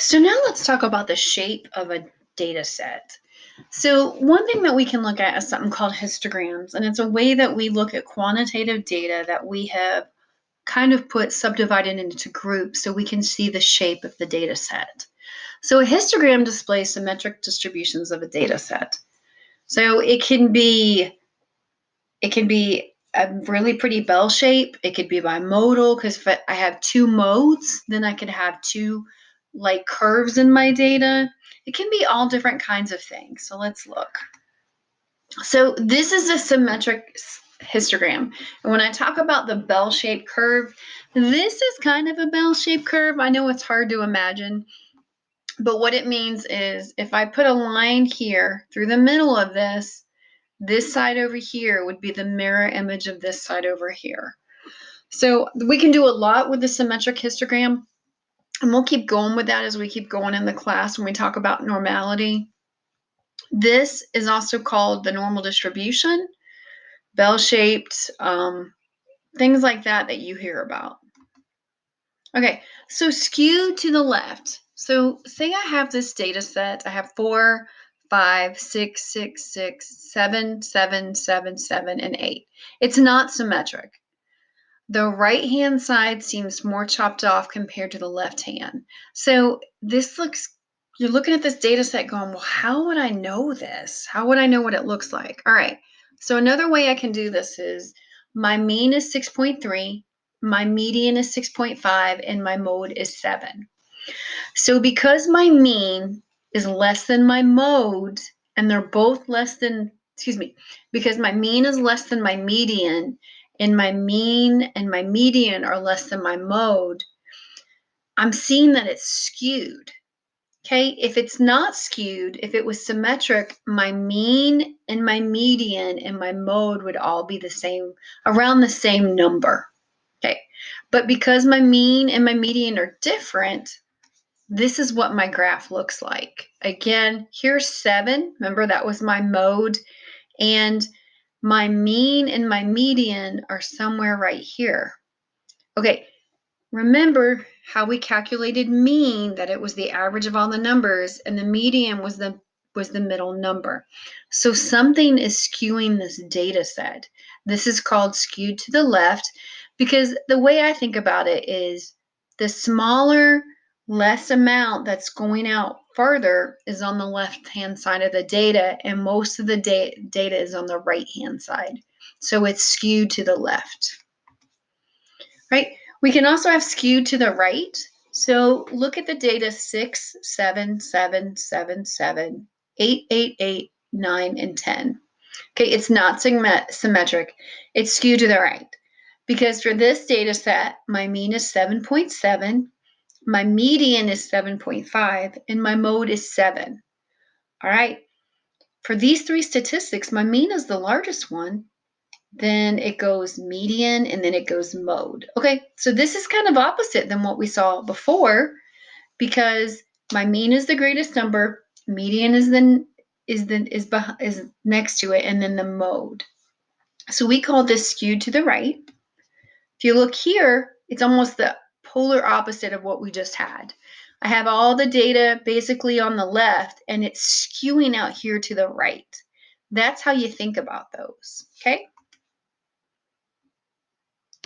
So now let's talk about the shape of a data set. So one thing that we can look at is something called histograms, and it's a way that we look at quantitative data that we have kind of put subdivided into groups so we can see the shape of the data set. So a histogram displays symmetric distributions of a data set. So it can be a really pretty bell shape. It could be bimodal because if I have two modes, then I could have two like curves in my data. It can be all different kinds of things. So let's look. So this is a symmetric histogram. And when I talk about the bell-shaped curve, this is kind of a bell-shaped curve. I know it's hard to imagine, but what it means is if I put a line here through the middle of this side over here would be the mirror image of this side over here. So we can do a lot with the symmetric histogram, and we'll keep going with that as we keep going in the class when we talk about normality. This is also called the normal distribution, bell-shaped, things like that you hear about. Okay, so skew to the left. So say I have this data set. I have 4, 5, 6, 6, 6, 7, 7, 7, 7, and 8. It's not symmetric. The right-hand side seems more chopped off compared to the left hand. So you're looking at this data set going, well, how would I know this? How would I know what it looks like? All right, so another way I can do this is my mean is 6.3, my median is 6.5, and my mode is 7. So because my mean is less than my mode, and they're both less than, because my mean is less than my median, and my mean and my median are less than my mode, I'm seeing that it's skewed. Okay, if it's not skewed, if it was symmetric, my mean and my median and my mode would all be the same, around the same number. Okay, but because my mean and my median are different, this is what my graph looks like. Again, here's 7. Remember, that was my mode. And my mean and my median are somewhere right here. Okay, remember how we calculated mean, that it was the average of all the numbers, and the median was the middle number. So something is skewing this data set. This is called skewed to the left, because the way I think about it is the smaller, less amount that's going out further is on the left-hand side of the data, and most of the data is on the right-hand side. So it's skewed to the left, right? We can also have skewed to the right. So look at the data 6, 7, 7, 7, 7, 8, 8, 8, 9, and 10. Okay, it's not symmetric. It's skewed to the right. Because for this data set, my mean is 7.7, my median is 7.5, and my mode is 7. All right. For these three statistics, my mean is the largest one. Then it goes median, and then it goes mode. Okay, so this is kind of opposite than what we saw before, because my mean is the greatest number, median is next to it, and then the mode. So we call this skewed to the right. If you look here, it's almost the polar opposite of what we just had. I have all the data basically on the left, and it's skewing out here to the right. That's how you think about those, okay?